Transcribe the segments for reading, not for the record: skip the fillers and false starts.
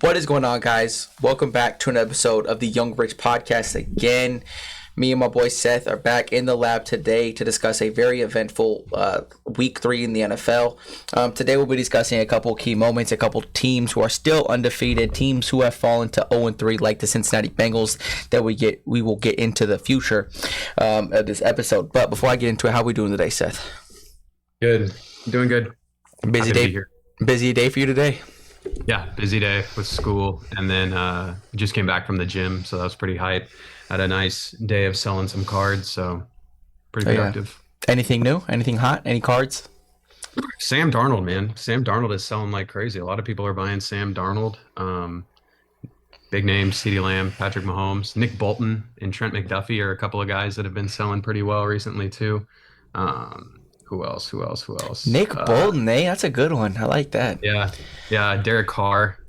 What is going on, guys? Welcome back to an episode of the Young Rich Podcast again. Me and my boy Seth are back in the lab today to discuss a very eventful week 3 in the NFL. Today we'll be discussing a couple key moments, a couple teams who are still undefeated, teams who have fallen to 0-3 like the Cincinnati Bengals that we will get into the future of this episode. But before I get into it, how are we doing today, Seth? Good. Doing good. Busy Happy to day. be here. Busy day for you today. Yeah, busy day with school, and then just came back from the gym, so that was pretty hype. Had a nice day of selling some cards, so pretty productive. Yeah. Anything new? Anything hot? Any cards? Sam Darnold, man. Sam Darnold is selling like crazy. A lot of people are buying Sam Darnold. Big names, CeeDee Lamb, Patrick Mahomes, Nick Bolton, and Trent McDuffie are a couple of guys that have been selling pretty well recently too. Who else? Nick Bolton, eh? That's a good one. I like that. Yeah. Derek Carr.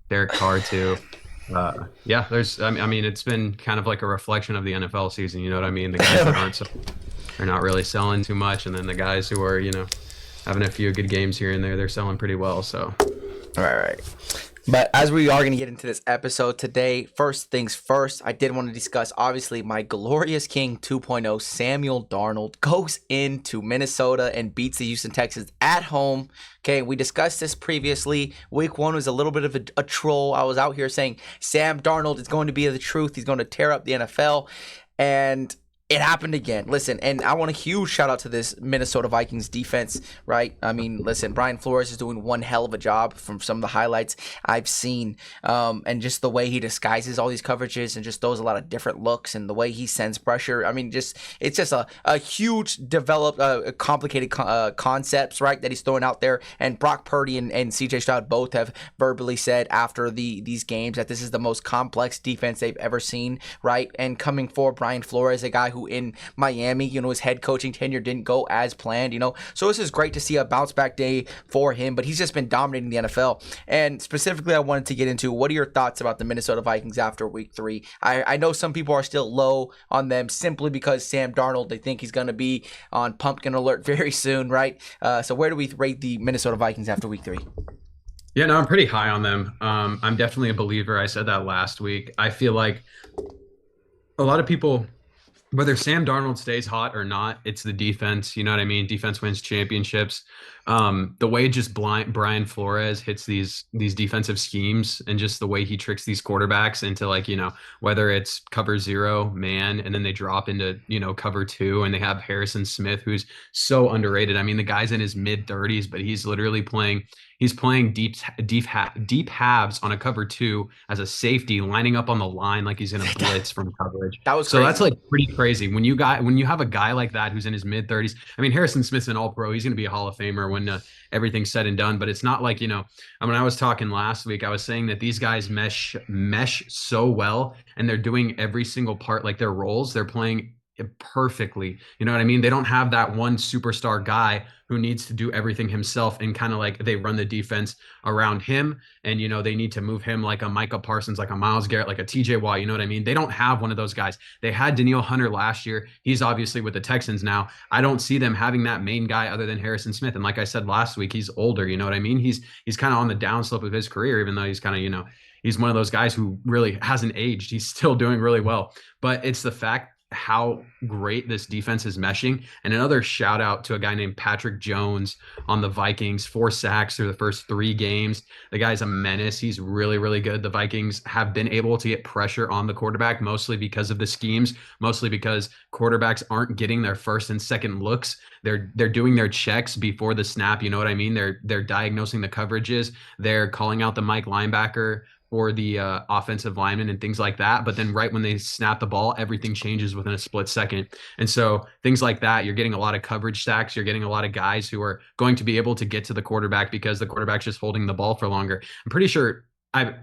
Derek Carr too. There's. I mean, it's been kind of like a reflection of the NFL season. You know what I mean? The guys that are not really selling too much, and then the guys who are, having a few good games here and there, they're selling pretty well. So, all right. But as we are going to get into this episode today, first things first, I did want to discuss, obviously, my glorious King 2.0, Samuel Darnold, goes into Minnesota and beats the Houston Texans at home. Okay, we discussed this previously. Week 1 was a little bit of a troll. I was out here saying Sam Darnold is going to be the truth. He's going to tear up the NFL. And it happened again. Listen, and I want a huge shout out to this Minnesota Vikings defense, right? I mean, listen, Brian Flores is doing one hell of a job from some of the highlights I've seen. And just the way he disguises all these coverages and just throws a lot of different looks and the way he sends pressure. I mean, it's just a huge developed, complicated concepts, right, that he's throwing out there. And Brock Purdy and CJ Stroud both have verbally said after these games that this is the most complex defense they've ever seen, right? And coming for Brian Flores, a guy who in Miami, his head coaching tenure didn't go as planned, So this is great to see a bounce back day for him, but he's just been dominating the NFL. And specifically, I wanted to get into what are your thoughts about the Minnesota Vikings after week 3? I know some people are still low on them simply because Sam Darnold, they think he's going to be on pumpkin alert very soon, right? So where do we rate the Minnesota Vikings after week 3? Yeah, no, I'm pretty high on them. I'm definitely a believer. I said that last week. I feel like a lot of people, whether Sam Darnold stays hot or not, it's the defense. You know what I mean? Defense wins championships. The way just Brian Flores hits these defensive schemes and just the way he tricks these quarterbacks into whether it's cover 0 man and then they drop into, cover 2 and they have Harrison Smith, who's so underrated. I mean, the guy's in his mid 30s, but he's literally playing deep halves on a cover 2 as a safety, lining up on the line like he's in a blitz from coverage. That was so crazy. That's like pretty crazy when you have a guy like that who's in his mid 30s. I mean, Harrison Smith's an all-pro. He's going to be a Hall of Famer when everything's said and done. But it's not like I mean, I was talking last week. I was saying that these guys mesh so well, and they're doing every single part like their roles. They're playing perfectly. You know what I mean? They don't have that one superstar guy who needs to do everything himself and kind of like they run the defense around him. And, they need to move him like a Micah Parsons, like a Myles Garrett, like a TJ Watt. You know what I mean? They don't have one of those guys. They had Danielle Hunter last year. He's obviously with the Texans now. I don't see them having that main guy other than Harrison Smith. And like I said last week, he's older. You know what I mean? He's kind of on the downslope of his career, even though he's kind of, he's one of those guys who really hasn't aged. He's still doing really well. But it's the fact how great this defense is meshing. And another shout out to a guy named Patrick Jones on the Vikings, 4 sacks through the first 3 games. The guy's a menace. He's really, really good. The Vikings have been able to get pressure on the quarterback, mostly because of the schemes, mostly because quarterbacks aren't getting their first and second looks. They're doing their checks before the snap. You know what I mean? They're diagnosing the coverages. They're calling out the Mike linebacker or the offensive lineman and things like that. But then right when they snap the ball, everything changes within a split second. And so things like that, you're getting a lot of coverage sacks. You're getting a lot of guys who are going to be able to get to the quarterback because the quarterback's just holding the ball for longer. I'm pretty sure I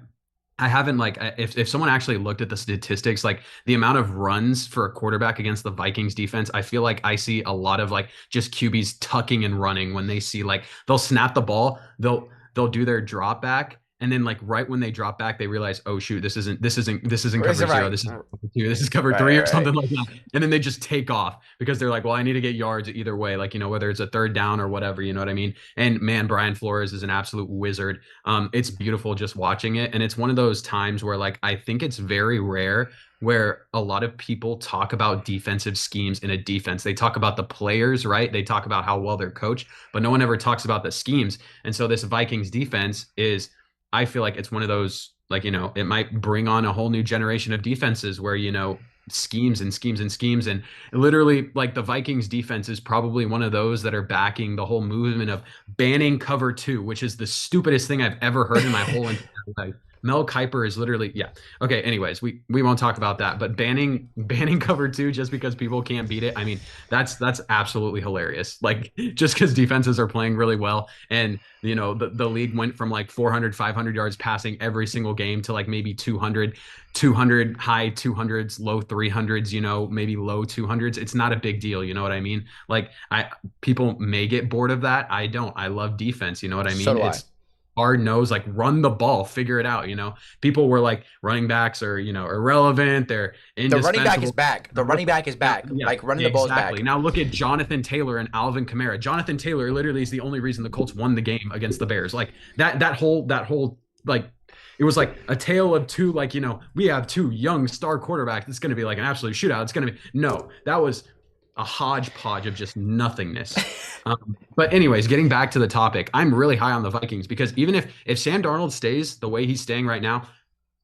haven't if someone actually looked at the statistics, like the amount of runs for a quarterback against the Vikings defense, I feel like I see a lot of just QBs tucking and running when they see they'll snap the ball, they'll do their drop back, and then like right when they drop back, they realize, oh shoot, this isn't Is cover it zero, right? this is cover two, this is cover Right, three or right, right. something like that, and then they just take off because they're like, well, I need to get yards either way, like whether it's a third down or whatever, you know what I mean? And man, Brian Flores is an absolute wizard. It's beautiful just watching it, and it's one of those times where like I think it's very rare where a lot of people talk about defensive schemes in a defense. They talk about the players, right? They talk about how well they're coached, but no one ever talks about the schemes. And so this Vikings defense is, I feel like it's one of those, like, it might bring on a whole new generation of defenses where, schemes and schemes and schemes. And literally, like, the Vikings defense is probably one of those that are backing the whole movement of banning cover two, which is the stupidest thing I've ever heard in my whole entire life. Mel Kiper is literally, yeah. Okay, anyways, we won't talk about that, but banning cover two just because people can't beat it. I mean, that's absolutely hilarious. Like, just because defenses are playing really well, and the league went from like 400, 500 yards passing every single game to like maybe 200, high 200s, low 300s, maybe low 200s. It's not a big deal, you know what I mean? Like, people may get bored of that. I don't. I love defense, you know what I So mean? do I. It's hard nose, like, run the ball, figure it out. People were like, running backs are irrelevant, they're The running back is indispensable. back. The running back is Now, back. yeah, Like, running the ball is exactly. back. Now look at Jonathan Taylor and Alvin Kamara. Jonathan Taylor literally is the only reason the Colts won the game against the Bears. Like, that whole like, it was like a tale of two, like, we have two young star quarterbacks. It's going to be like an absolute shootout. It's going to be, no, that was a hodgepodge of just nothingness. But anyways, getting back to the topic, I'm really high on the Vikings because even if Sam Darnold stays the way he's staying right now,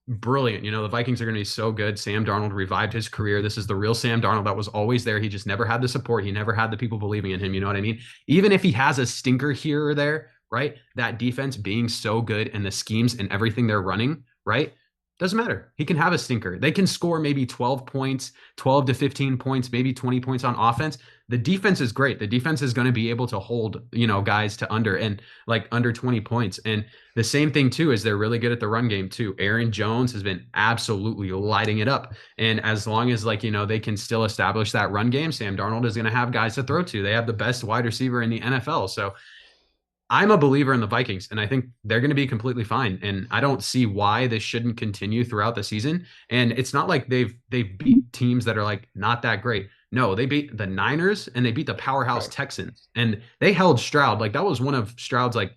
brilliant. The Vikings are going to be so good. Sam Darnold revived his career. This is the real Sam Darnold that was always there. He just never had the support. He never had the people believing in him. You know what I mean? Even if he has a stinker here or there, right? That defense being so good and the schemes and everything they're running, right? Doesn't matter. He can have a stinker. They can score maybe 12 points, 12 to 15 points, maybe 20 points on offense. The defense is great. The defense is going to be able to hold, guys to under 20 points. And the same thing too is they're really good at the run game too. Aaron Jones has been absolutely lighting it up. And as long as they can still establish that run game, Sam Darnold is going to have guys to throw to. They have the best wide receiver in the NFL. So I'm a believer in the Vikings, and I think they're going to be completely fine. And I don't see why this shouldn't continue throughout the season. And it's not like they've beat teams that are like not that great. No, they beat the Niners and they beat the powerhouse Texans, and they held Stroud. Like, that was one of Stroud's like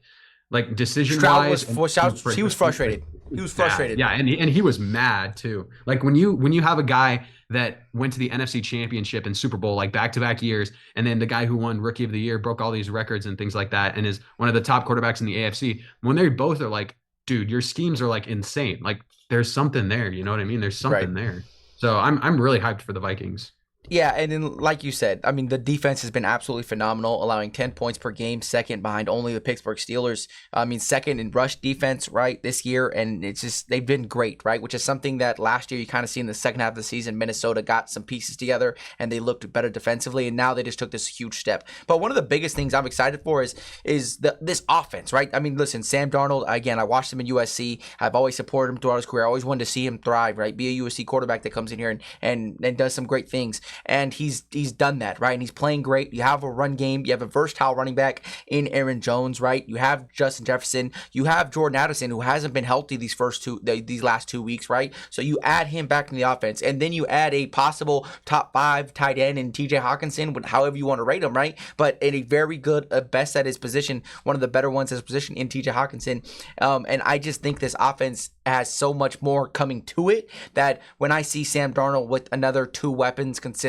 decision wise. He was frustrated. He was frustrated. Yeah, and he was mad too. Like, when you have a guy that went to the NFC Championship and Super Bowl like back-to-back years, and then the guy who won Rookie of the Year broke all these records and things like that, and is one of the top quarterbacks in the AFC. When they both are like, dude, your schemes are like insane. Like, there's something there. You know what I mean? There's something there. So I'm really hyped for the Vikings. Yeah, and then like you said, I mean, the defense has been absolutely phenomenal, allowing 10 points per game, second behind only the Pittsburgh Steelers. I mean, second in rush defense, right, this year, and it's just, they've been great, right, which is something that last year you kind of see in the second half of the season. Minnesota got some pieces together, and they looked better defensively, and now they just took this huge step. But one of the biggest things I'm excited for is this offense, right? I mean, listen, Sam Darnold, again, I watched him in USC. I've always supported him throughout his career. I always wanted to see him thrive, right, be a USC quarterback that comes in here and does some great things. And he's done that, right? And he's playing great. You have a run game. You have a versatile running back in Aaron Jones, right? You have Justin Jefferson. You have Jordan Addison, who hasn't been healthy these last 2 weeks, right? So you add him back in the offense, and then you add a possible top 5 tight end in TJ Hawkinson, however you want to rate him, right? But in a very good, best at his position, one of the better ones at his position in TJ Hawkinson. And I just think this offense has so much more coming to it that when I see Sam Darnold with another 2 weapons consistently,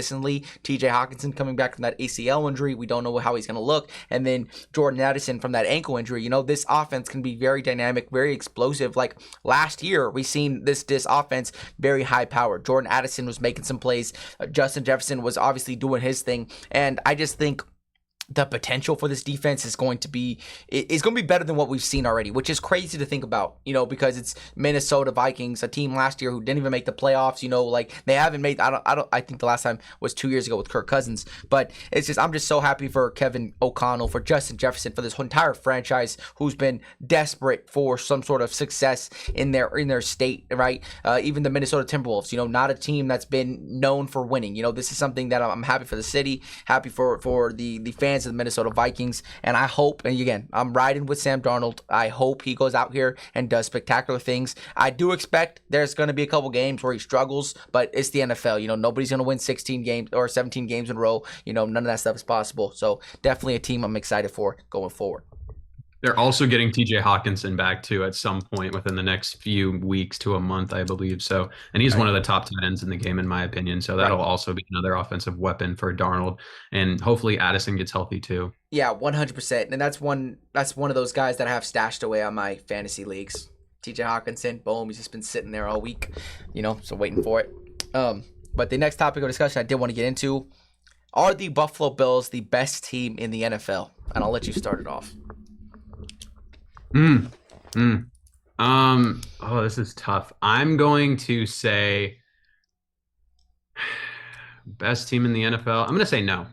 TJ Hawkinson coming back from that ACL injury, we don't know how he's going to look, and then Jordan Addison from that ankle injury, this offense can be very dynamic, very explosive. Like last year, we seen this offense very high powered. Jordan Addison was making some plays. Justin Jefferson was obviously doing his thing, and I just think the potential for this defense is going to be better than what we've seen already, which is crazy to think about, because it's Minnesota Vikings, a team last year who didn't even make the playoffs, like they haven't made, I think the last time was 2 years ago with Kirk Cousins, but I'm just so happy for Kevin O'Connell, for Justin Jefferson, for this entire franchise who's been desperate for some sort of success in their state, right? Even the Minnesota Timberwolves, not a team that's been known for winning, this is something that I'm happy for the city, happy for the fans hands of the Minnesota Vikings. And I hope, and again, I'm riding with Sam Darnold. I hope he goes out here and does spectacular things. I do expect there's going to be a couple games where he struggles, but it's the NFL. Nobody's going to win 16 games or 17 games in a row. None of that stuff is possible. So definitely a team I'm excited for going forward. They're also getting TJ Hawkinson back too at some point within the next few weeks to a month, I believe. So, and he's one of the top tight ends in the game, in my opinion. So that'll also be another offensive weapon for Darnold, and hopefully Addison gets healthy too. Yeah, 100%. And that's one of those guys that I have stashed away on my fantasy leagues. TJ Hawkinson, boom, he's just been sitting there all week, so waiting for it. But the next topic of discussion I did want to get into, are the Buffalo Bills the best team in the NFL? And I'll let you start it off. This is tough. I'm going to say best team in the NFL. I'm going to say no.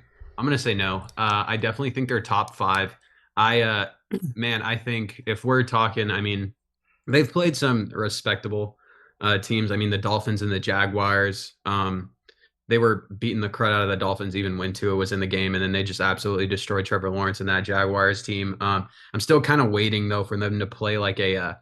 I definitely think they're top 5. I think if we're talking, they've played some respectable teams. The Dolphins and the Jaguars, they were beating the crud out of the Dolphins even when Tua was in the game, and then they just absolutely destroyed Trevor Lawrence and that Jaguars team. I'm still kind of waiting though for them to play like a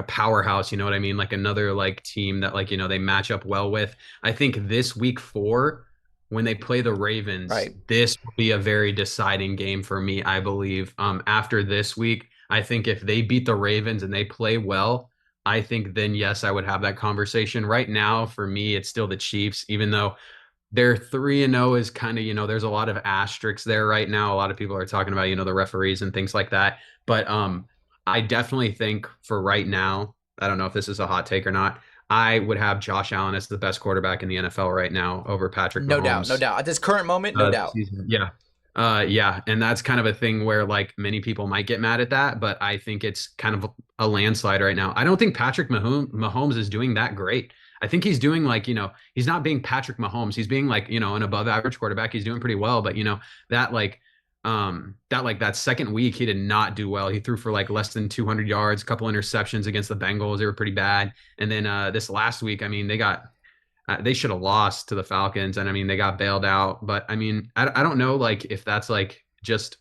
powerhouse, you know what I mean? Like another team that they match up well with. I think this week 4, when they play the Ravens, this will be a very deciding game for me, I believe. After this week, I think if they beat the Ravens and they play well, I think then yes, I would have that conversation. Right now, for me, it's still the Chiefs, even though their 3-0 is kind of, there's a lot of asterisks there right now. A lot of people are talking about, the referees and things like that. But I definitely think for right now, I don't know if this is a hot take or not, I would have Josh Allen as the best quarterback in the NFL right now over Patrick Mahomes. No doubt. At this current moment, no doubt. Yeah. Yeah. And that's kind of a thing where many people might get mad at that, but I think it's kind of a landslide right now. I don't think Patrick Mahomes is doing that great. I think he's doing he's not being Patrick Mahomes. He's being an above average quarterback. He's doing pretty well, but that second week he did not do well. He threw for less than 200 yards, a couple interceptions against the Bengals. They were pretty bad. And then this last week, they should have lost to the Falcons, and they got bailed out. But I don't know if that's just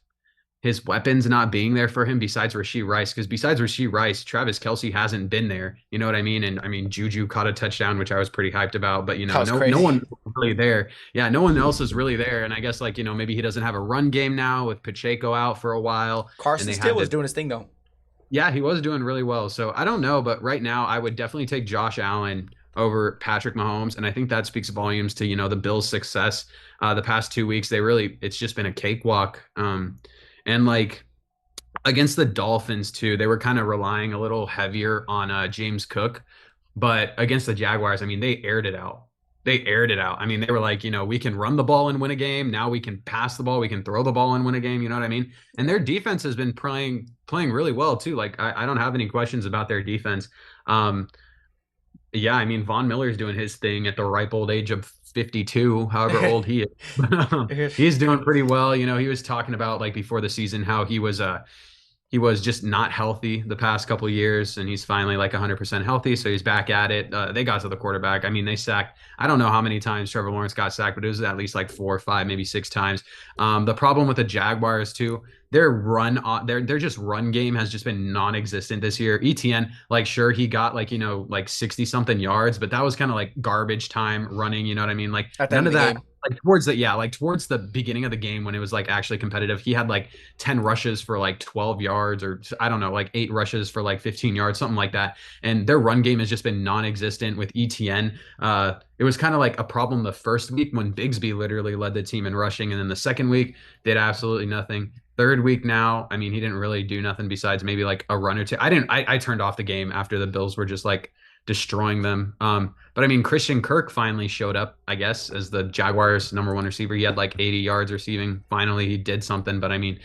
his weapons not being there for him besides Rashee Rice, because besides Rashee Rice, Travis Kelce hasn't been there. You know what I mean? And Juju caught a touchdown, which I was pretty hyped about, but no one really there. Yeah, no one else is really there. And I guess maybe he doesn't have a run game now with Pacheco out for a while. Carson still was doing his thing though. Yeah, he was doing really well. So I don't know, but right now I would definitely take Josh Allen over Patrick Mahomes. And I think that speaks volumes to, the Bills' success the past 2 weeks. It's just been a cakewalk. And against the Dolphins too, they were kind of relying a little heavier on James Cook, but against the Jaguars, they aired it out. They were we can run the ball and win a game. Now we can pass the ball. We can throw the ball and win a game. You know what I mean? And their defense has been playing really well too. I don't have any questions about their defense. Von Miller's doing his thing at the ripe old age of 52, however old he is. He's doing pretty well. He was talking about before the season how he was just not healthy the past couple of years, and he's finally 100% healthy, so he's back at it. They got to the quarterback. They sacked, I don't know how many times Trevor Lawrence got sacked, but it was at least 4 or 5, maybe 6 times. The problem with the Jaguars too, their just run game has just been non-existent this year. ETN, sure, he got 60 something yards, but that was kind of garbage time running, you know what I mean? None of that. Towards the beginning of the game when it was actually competitive, he had 10 rushes for 12 yards, or I don't know, 8 rushes for 15 yards, something like that. And their run game has just been non-existent with ETN. It was kind of a problem the first week when Bigsby literally led the team in rushing, and then the second week did absolutely nothing. Third week now, he didn't really do nothing besides maybe a run or two. I turned off the game after the Bills were just destroying them. But Christian Kirk finally showed up, I guess, as the Jaguars' number 1 receiver. He had 80 yards receiving. Finally, he did something. But the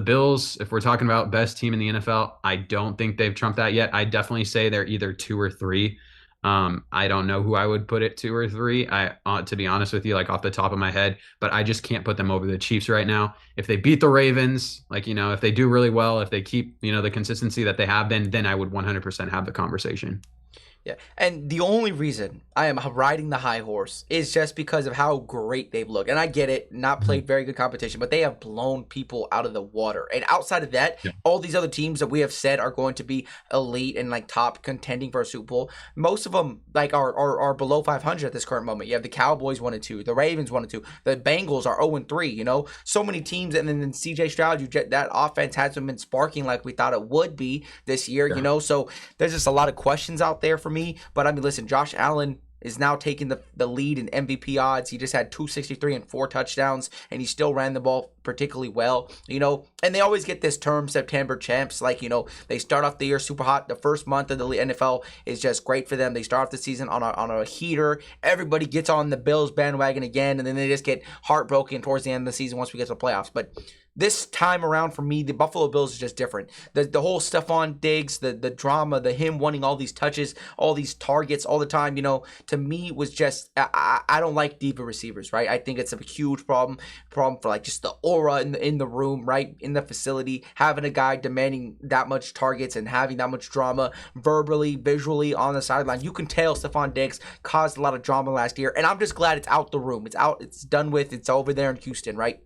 Bills, if we're talking about best team in the NFL, I don't think they've trumped that yet. I definitely say they're either 2 or 3. I don't know who I would put it 2 or 3. To be honest with you, off the top of my head, but I just can't put them over the Chiefs right now. If they beat the Ravens, if they do really well, if they keep, the consistency that they have been, then I would 100% have the conversation. Yeah, and the only reason I am riding the high horse is just because of how great they've looked. And I get it, not Mhm. played very good competition, but they have blown people out of the water. And outside of that, Yeah. all these other teams that we have said are going to be elite and like top contending for a Super Bowl, most of them like are below 500 at this current moment. You have the Cowboys 1-2, the Ravens 1-2, the Bengals are 0-3. You know, so many teams, and then CJ Stroud, that offense hasn't been sparking like we thought it would be this year. You Yeah. know, so there's just a lot of questions out there for me. But I mean, listen, Josh Allen is now taking the lead in MVP odds. He just had 263 and 4 touchdowns, and he still ran the ball particularly well, you know. And they always get this term September champs, like, you know, they start off the year super hot. The first month of the NFL is just great for them. They start off the season on a heater. Everybody gets on the Bills bandwagon again, and then they just get heartbroken towards the end of the season once we get to the playoffs. But this time around for me, the Buffalo Bills is just different. The whole Stephon Diggs, the drama, the him wanting all these touches, all these targets all the time, you know, to me was just I don't like diva receivers, right? I think it's a huge problem for like just the aura in the room, right? In the facility, having a guy demanding that much targets and having that much drama verbally, visually on the sideline. You can tell Stephon Diggs caused a lot of drama last year, and I'm just glad it's out the room. It's out, it's done with, it's over there in Houston, right?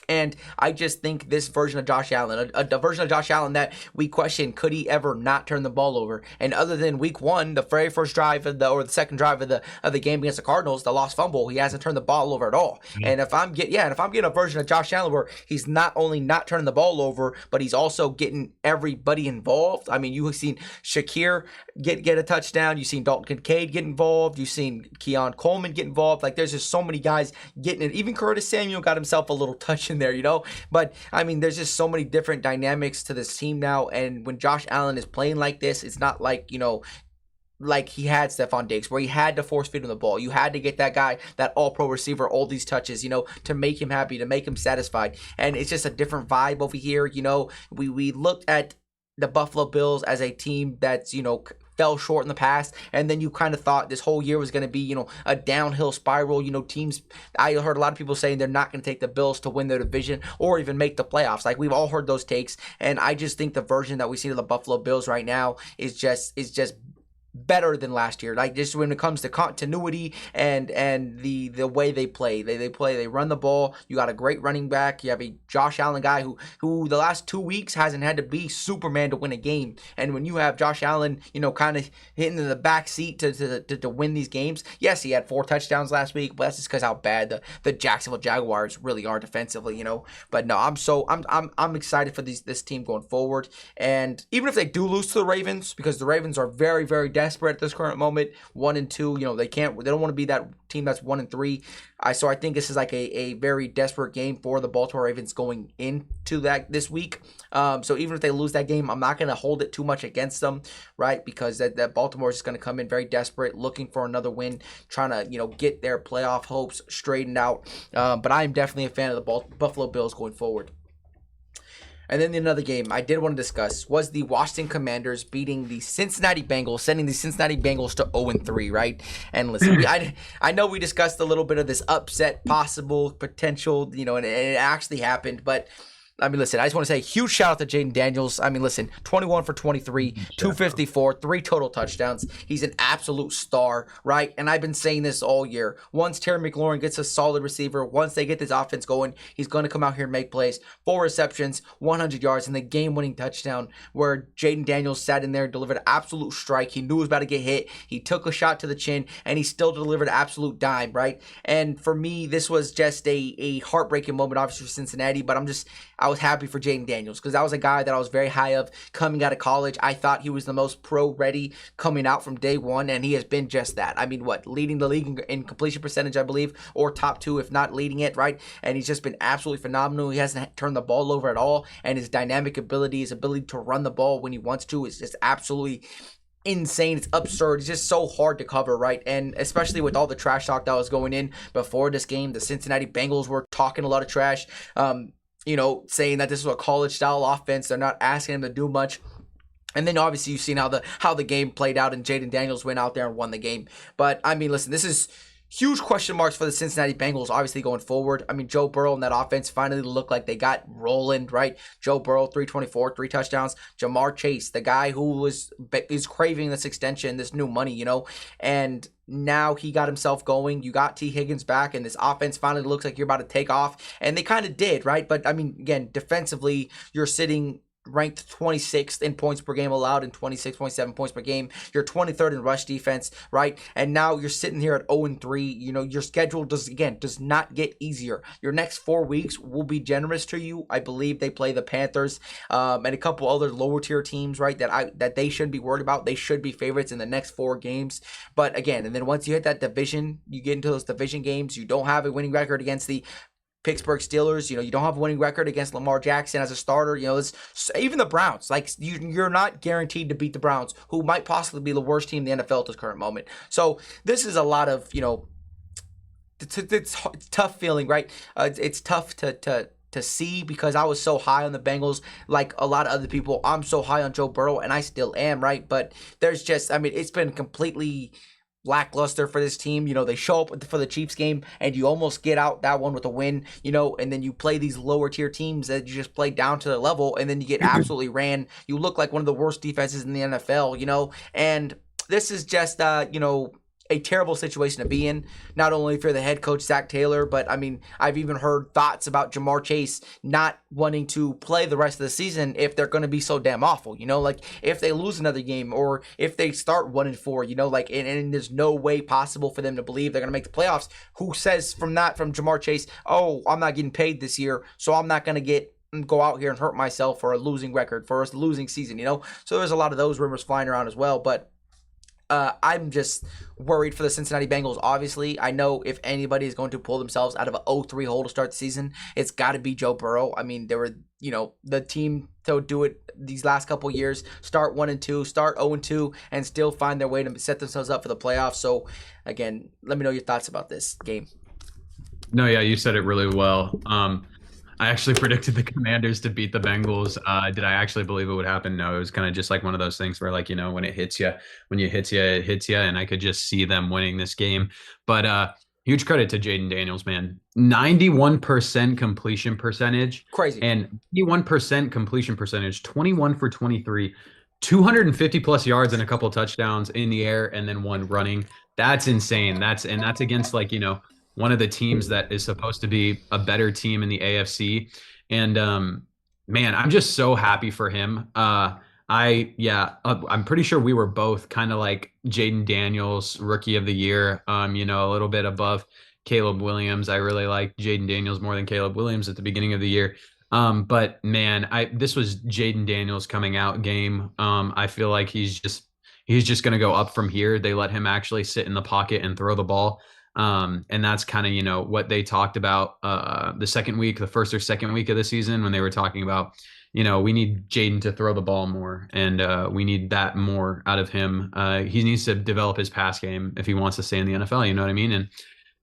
And I just think this version of Josh Allen, a version of Josh Allen that we question, could he ever not turn the ball over? And other than week 1, the very first drive of the second drive of the game against the Cardinals, the lost fumble, he hasn't turned the ball over at all. Yeah. And if I'm getting a version of Josh Allen where he's not only not turning the ball over, but he's also getting everybody involved. I mean, you have seen Shakir get a touchdown. You've seen Dalton Kincaid get involved. You've seen Keon Coleman get involved. Like, there's just so many guys getting it. Even Curtis Samuel got himself a little touch in there, you know. But I mean, there's just so many different dynamics to this team now. And when Josh Allen is playing like this, it's not like, you know, like he had Stephon Diggs, where he had to force feed him the ball. You had to get that guy, that all-pro receiver, all these touches, you know, to make him happy, to make him satisfied. And it's just a different vibe over here. You know, we looked at the Buffalo Bills as a team that's, you know, fell short in the past, and then you kind of thought this whole year was going to be, you know, a downhill spiral. You know, teams, I heard a lot of people saying they're not going to take the Bills to win their division or even make the playoffs. Like, we've all heard those takes, and I just think the version that we see of the Buffalo Bills right now is just better than last year. Like, just when it comes to continuity and the way they play. They run the ball. You got a great running back. You have a Josh Allen guy who the last 2 weeks hasn't had to be Superman to win a game. And when you have Josh Allen, you know, kind of hitting in the back seat to win these games. Yes, he had 4 touchdowns last week, but that's just because how bad the Jacksonville Jaguars really are defensively, you know. But no, I'm excited for this team going forward. And even if they do lose to the Ravens, because the Ravens are very, very desperate at this current moment, 1-2. You know, they don't want to be that team that's 1-3. So I think this is like a very desperate game for the Baltimore Ravens going into this week. So even if they lose that game, I'm not going to hold it too much against them, right? Because that Baltimore is going to come in very desperate, looking for another win, trying to, you know, get their playoff hopes straightened out. But I am definitely a fan of the Buffalo Bills going forward. And then another game I did want to discuss was the Washington Commanders beating the Cincinnati Bengals, sending the Cincinnati Bengals to 0-3, right? And listen, I know we discussed a little bit of this upset possible potential, you know, and it actually happened, but I mean, listen, I just want to say huge shout out to Jaden Daniels. I mean, listen, 21 for 23, 254, 3 total touchdowns. He's an absolute star, right? And I've been saying this all year. Once Terry McLaurin gets a solid receiver, once they get this offense going, he's going to come out here and make plays. 4 receptions, 100 yards, and the game-winning touchdown where Jaden Daniels sat in there and delivered an absolute strike. He knew he was about to get hit. He took a shot to the chin, and he still delivered an absolute dime, right? And for me, this was just a heartbreaking moment, obviously, for Cincinnati, but I was happy for Jaden Daniels because that was a guy that I was very high of coming out of college. I thought he was the most pro-ready coming out from day one, and he has been just that. I mean, leading the league in completion percentage, I believe, or top 2, if not leading it, right? And he's just been absolutely phenomenal. He hasn't turned the ball over at all, and his dynamic ability, his ability to run the ball when he wants to is just absolutely insane. It's absurd. It's just so hard to cover, right? And especially with all the trash talk that was going in before this game, the Cincinnati Bengals were talking a lot of trash. You know, saying that this is a college-style offense. They're not asking him to do much. And then obviously you've seen how the game played out, and Jaden Daniels went out there and won the game. But I mean, listen, this is huge question marks for the Cincinnati Bengals, obviously, going forward. I mean, Joe Burrow and that offense finally looked like they got rolling, right? Joe Burrow, 324, 3 touchdowns. Jamar Chase, the guy who is craving this extension, this new money, and now he got himself going. You got T. Higgins back, and this offense finally looks like you're about to take off. And they kind of did, right? But, I mean, again, defensively, you're sitting ranked 26th in points per game allowed and 26.7 points per game. You're 23rd in rush defense, right? And now you're sitting here at 0-3. Your schedule does not get easier. Your next 4 weeks will be generous to you. I believe they play the Panthers and a couple other lower tier teams, right? That they shouldn't be worried about. They should be favorites in the next 4 games. But again, and then once you hit that division, you get into those division games. You don't have a winning record against the Pittsburgh Steelers. You don't have a winning record against Lamar Jackson as a starter. Even the Browns. Like, you're not guaranteed to beat the Browns, who might possibly be the worst team in the NFL at this current moment. So this is a lot of, it's tough feeling, right? It's tough to see, because I was so high on the Bengals, like a lot of other people. I'm so high on Joe Burrow, and I still am, right? But there's just, I mean, it's been completely lackluster for this team. They show up for the Chiefs game and you almost get out that one with a win, and then you play these lower tier teams that you just play down to their level, and then you get absolutely ran. You look like one of the worst defenses in the NFL, and this is just, a terrible situation to be in, not only for the head coach, Zach Taylor, but I mean, I've even heard thoughts about Jamar Chase not wanting to play the rest of the season if they're going to be so damn awful, like if they lose another game or if they start 1-4, like, and there's no way possible for them to believe they're going to make the playoffs. Who says from Jamar Chase, oh, I'm not getting paid this year, so I'm not going to go out here and hurt myself for a losing record, for a losing season, So there's a lot of those rumors flying around as well, but I'm just worried for the Cincinnati Bengals. Obviously, I know if anybody is going to pull themselves out of an 0-3 hole to start the season, it's got to be Joe Burrow. I mean, they were, the team to do it these last couple years, start 1-2, start 0-2, and still find their way to set themselves up for the playoffs. So, again, let me know your thoughts about this game. No, yeah, you said it really well. I actually predicted the Commanders to beat the Bengals. Did I actually believe it would happen? No, it was kind of just like one of those things where, like, when it hits you, it hits you. And I could just see them winning this game. But huge credit to Jaden Daniels, man. 91% completion percentage. Crazy. And 81% completion percentage, 21 for 23, 250 plus yards and a couple touchdowns in the air, and then 1 running. That's insane. That's against, like, one of the teams that is supposed to be a better team in the AFC. And man, I'm just so happy for him. I'm pretty sure we were both kind of like Jaden Daniels, rookie of the year, a little bit above Caleb Williams. I really like Jaden Daniels more than Caleb Williams at the beginning of the year. But man, this was Jaden Daniels coming out game. I feel like he's just going to go up from here. They let him actually sit in the pocket and throw the ball. And that's kind of, what they talked about the first or second week of the season, when they were talking about, we need Jaden to throw the ball more, and we need that more out of him. He needs to develop his pass game if he wants to stay in the NFL, you know what I mean? And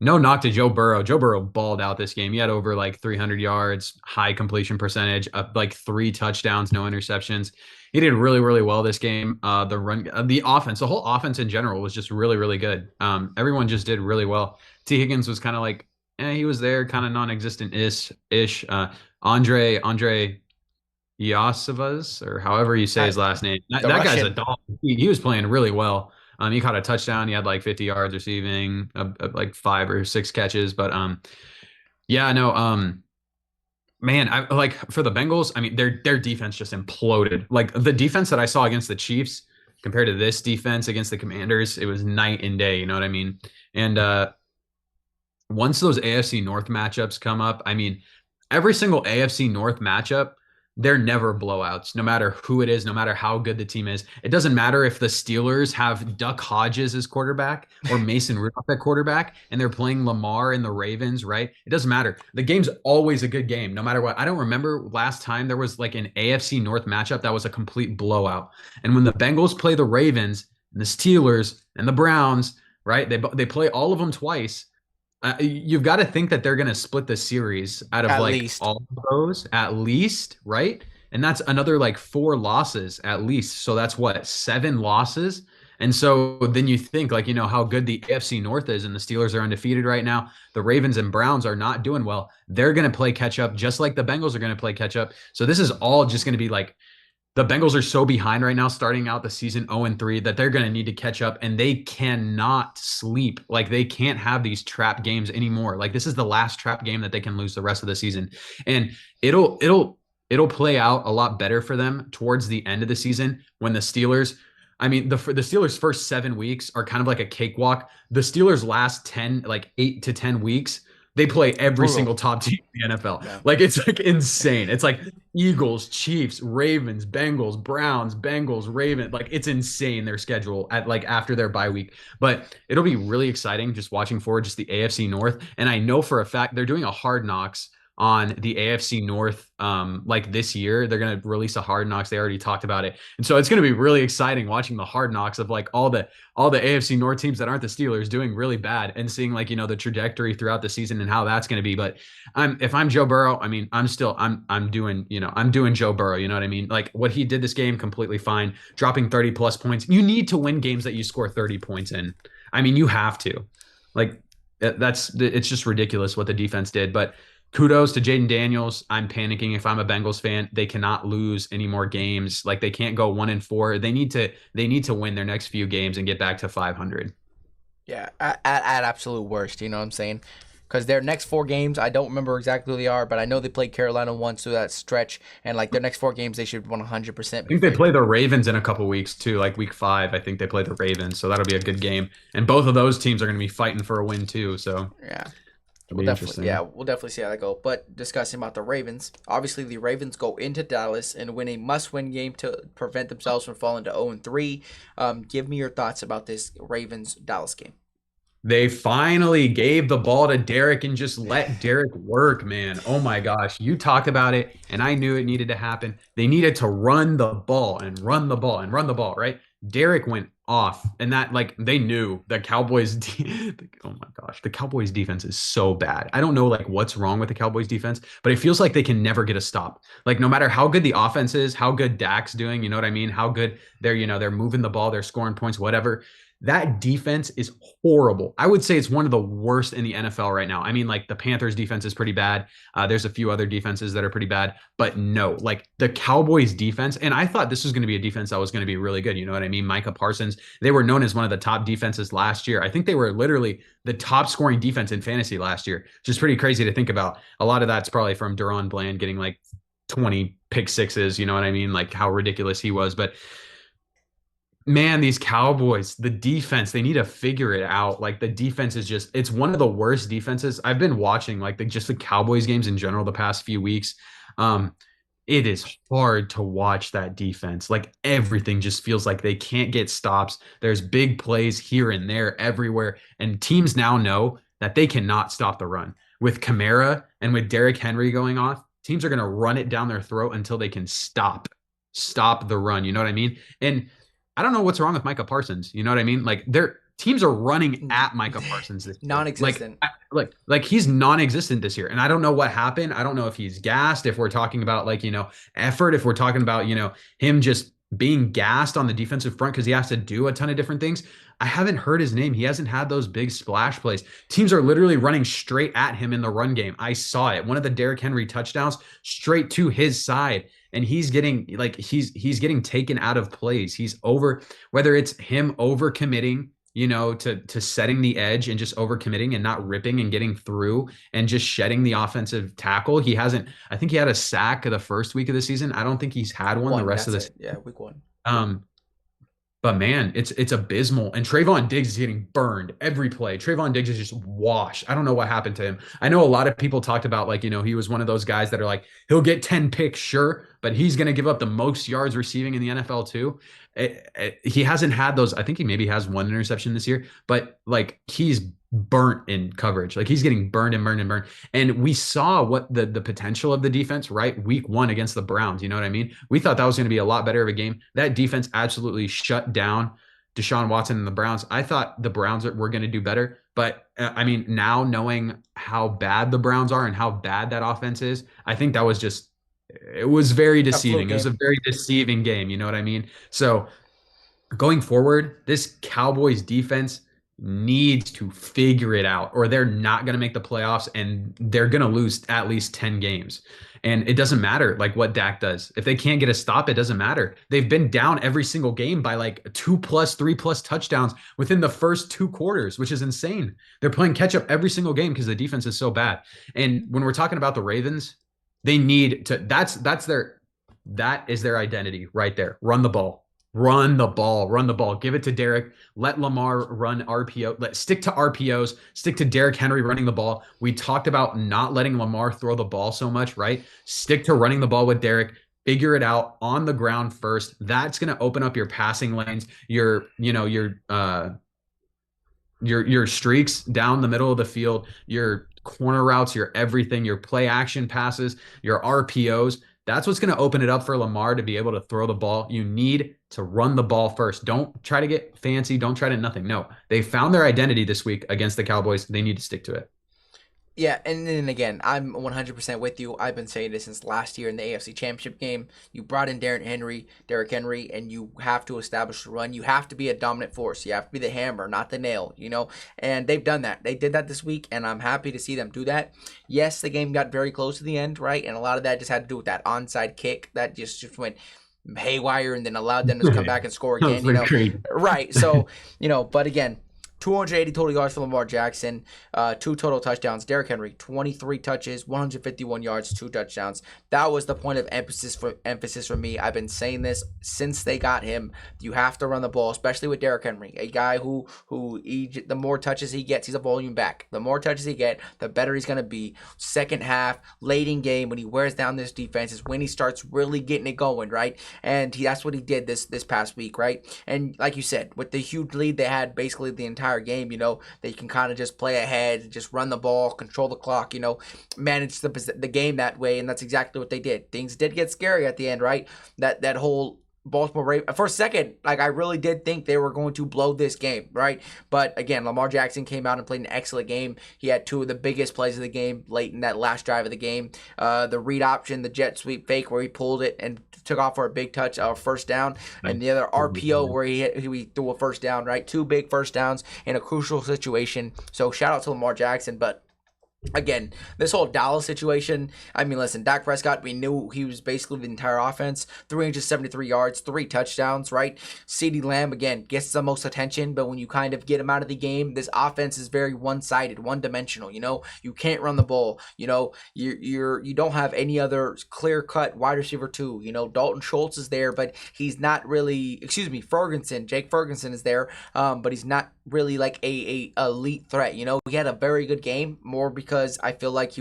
no knock to Joe Burrow. Joe Burrow balled out this game. He had over like 300 yards, high completion percentage, like 3 touchdowns, no interceptions. He did really, really well this game. The offense, the whole offense in general was just really, really good. Everyone just did really well. T. Higgins was kind of like, he was there, kind of non-existent-ish. Andre Iosivas, or however you say his last name. That guy's a dog. He was playing really well. He caught a touchdown. He had like 50 yards receiving, like 5 or 6 catches. But man, I like for the Bengals. I mean, their defense just imploded. Like the defense that I saw against the Chiefs compared to this defense against the Commanders, it was night and day. You know what I mean? And once those AFC North matchups come up, I mean, every single AFC North matchup, they're never blowouts, no matter who it is, no matter how good the team is. It doesn't matter if the Steelers have Duck Hodges as quarterback or Mason Rudolph at quarterback, and they're playing Lamar and the Ravens, right? It doesn't matter. The game's always a good game, no matter what. I don't remember last time there was like an AFC North matchup that was a complete blowout. And when the Bengals play the Ravens and the Steelers and the Browns, right? They play all of them twice. You've got to think that they're going to split the series out of At like least. all of those at least, right? And that's another like 4 losses at least. So that's what, 7 losses. And so then you think like, how good the AFC North is, and the Steelers are undefeated right now. The Ravens and Browns are not doing well. They're going to play catch up just like the Bengals are going to play catch up. So this is all just going to be like the Bengals are so behind right now, starting out the season 0-3, that they're going to need to catch up, and they cannot sleep. Like they can't have these trap games anymore. Like this is the last trap game that they can lose the rest of the season, and it'll play out a lot better for them towards the end of the season when the Steelers. I mean, the Steelers' first 7 weeks are kind of like a cakewalk. The Steelers' last 10, like 8 to 10 weeks, they play every Brutal. single top team in the NFL. Yeah. Like it's like insane. It's like Eagles, Chiefs, Ravens, Bengals, Browns, Bengals, Ravens. Like it's insane their schedule at like after their bye week. But it'll be really exciting just watching forward just the AFC North. And I know for a fact they're doing a Hard Knocks on the AFC North like this year. They're going to release a Hard Knocks. They already talked about it. And so it's going to be really exciting watching the Hard Knocks of like all the AFC North teams that aren't the Steelers doing really bad, and seeing like, the trajectory throughout the season and how that's going to be. But if I'm Joe Burrow, I mean, I'm doing Joe Burrow, you know what I mean? Like what he did this game, completely fine, dropping 30 plus points. You need to win games that you score 30 points in. I mean, you have to. Like it's just ridiculous what the defense did. But kudos to Jaden Daniels. I'm panicking if I'm a Bengals fan. They cannot lose any more games. Like they can't go 1-4. They need to win their next few games and get back to 500. Yeah, at absolute worst, you know what I'm saying? Because their next 4 games, I don't remember exactly who they are, but I know they played Carolina once through that stretch, and like their next 4 games, they should 100% I be think they favored. play the Ravens in a couple weeks too, like week 5. I think they play the Ravens, so that'll be a good game. And both of those teams are going to be fighting for a win too, so Yeah. it'll be interesting. We'll definitely see how that go. But discussing about the Ravens, obviously the Ravens go into Dallas and win a must-win game to prevent themselves from falling to 0-3. Give me your thoughts about this Ravens Dallas game. They finally gave the ball to Derek and just let Derek work, man. Oh my gosh. You talked about it, and I knew it needed to happen. They needed to run the ball and run the ball and run the ball, right? Derek went off, and that, like, they knew the Cowboys. Oh my gosh. The Cowboys defense is so bad. I don't know, like, what's wrong with the Cowboys defense, but it feels like they can never get a stop. Like, no matter how good the offense is, how good Dak's doing, you know what I mean? How good they're moving the ball, they're scoring points, whatever. That defense is horrible. I would say it's one of the worst in the NFL right now. I mean, like the Panthers defense is pretty bad. There's a few other defenses that are pretty bad, but no, like the Cowboys defense. And I thought this was going to be a defense that was going to be really good. You know what I mean? Micah Parsons, they were known as one of the top defenses last year. I think they were literally the top scoring defense in fantasy last year, which is pretty crazy to think about. A lot of that's probably from Duron Bland getting like 20 pick sixes. You know what I mean? Like how ridiculous he was. But man, these Cowboys, the defense, they need to figure it out. Like the defense is just, it's one of the worst defenses. I've been watching like the Cowboys games in general the past few weeks. It is hard to watch that defense. Like everything just feels like they can't get stops. There's big plays here and there everywhere. And teams now know that they cannot stop the run. With Kamara and with Derrick Henry going off, teams are going to run it down their throat until they can stop the run. You know what I mean? And I don't know what's wrong with Micah Parsons. You know what I mean? Like their teams are running at Micah Parsons this year. Non-existent. Like he's non-existent this year. And I don't know what happened. I don't know if he's gassed, if we're talking about like, effort, if we're talking about, him just being gassed on the defensive front because he has to do a ton of different things. I haven't heard his name. He hasn't had those big splash plays. Teams are literally running straight at him in the run game. I saw it. One of the Derrick Henry touchdowns straight to his side. And he's getting getting taken out of plays. He's over, whether it's him over committing, to setting the edge and just over committing and not ripping and getting through and just shedding the offensive tackle. I think he had a sack the first week of the season. I don't think he's had one the rest of this. Yeah, week 1. But man, it's abysmal. And Trayvon Diggs is getting burned every play. Trayvon Diggs is just washed. I don't know what happened to him. I know a lot of people talked about like, he was one of those guys that are like, he'll get 10 picks, sure, but he's going to give up the most yards receiving in the NFL too. He hasn't had those. I think he maybe has one interception this year, but like he's burnt in coverage. Like he's getting burned and burned and burned. And we saw what the potential of the defense, right? Week 1 against the Browns. You know what I mean? We thought that was going to be a lot better of a game. That defense absolutely shut down Deshaun Watson and the Browns. I thought the Browns were going to do better. But I mean, now knowing how bad the Browns are and how bad that offense is, I think that was it was very deceiving. It was a very deceiving game. You know what I mean? So going forward, this Cowboys defense needs to figure it out, or they're not going to make the playoffs and they're going to lose at least 10 games. And it doesn't matter like what Dak does. If they can't get a stop, it doesn't matter. They've been down every single game by like 2+, 3+ touchdowns within the first 2 quarters, which is insane. They're playing catch up every single game because the defense is so bad. And when we're talking about the Ravens, they need to, that is their identity right there. Run the ball. Run the ball. Run the ball. Give it to Derek. Let Lamar run RPO. Stick to RPOs. Stick to Derrick Henry running the ball. We talked about not letting Lamar throw the ball so much, right? Stick to running the ball with Derek. Figure it out on the ground first. That's going to open up your passing lanes, your streaks down the middle of the field, your corner routes, your everything, your play action passes, your RPOs. That's what's going to open it up for Lamar to be able to throw the ball. You need to run the ball first. Don't try to get fancy. Don't try to nothing. No, they found their identity this week against the Cowboys. They need to stick to it. Yeah, and then again, I'm 100% with you. I've been saying this since last year in the AFC Championship game. You brought in Derrick Henry, and you have to establish the run. You have to be a dominant force. You have to be the hammer, not the nail, And they've done that. They did that this week, and I'm happy to see them do that. Yes, the game got very close to the end, right? And a lot of that just had to do with that onside kick that just went haywire and then allowed them to come back and score again, Right. So, but again, 280 total yards for Lamar Jackson, 2 total touchdowns. Derrick Henry, 23 touches, 151 yards, 2 touchdowns. That was the point of emphasis for me. I've been saying this since they got him. You have to run the ball, especially with Derrick Henry, a guy who the more touches he gets, he's a volume back. The more touches he gets, the better he's going to be. Second half, late in game, when he wears down this defense is when he starts really getting it going, right? And that's what he did this past week, right? And like you said, with the huge lead they had basically the entire game, they can kind of just play ahead, just run the ball, control the clock, manage the game that way, and that's exactly what they did. Things did get scary at the end, right? That whole Baltimore Ravens, for a second, I really did think they were going to blow this game, right? But again, Lamar Jackson came out and played an excellent game. He had 2 of the biggest plays of the game late in that last drive of the game. The read option, the jet sweep fake where he pulled it and took off for a big touch, first down, and the other RPO where he threw a first down, right? 2 big first downs in a crucial situation. So shout out to Lamar Jackson, but again, this whole Dallas situation, I mean, listen, Dak Prescott, we knew he was basically the entire offense. 373 yards, 3 touchdowns, right? CeeDee Lamb, again, gets the most attention, but when you kind of get him out of the game, this offense is very one-sided, one-dimensional, You can't run the ball, you don't have any other clear-cut wide receiver 2, Dalton Schultz is there, but he's not really, Jake Ferguson is there, but he's not really like a elite threat, He had a very good game, more because I feel like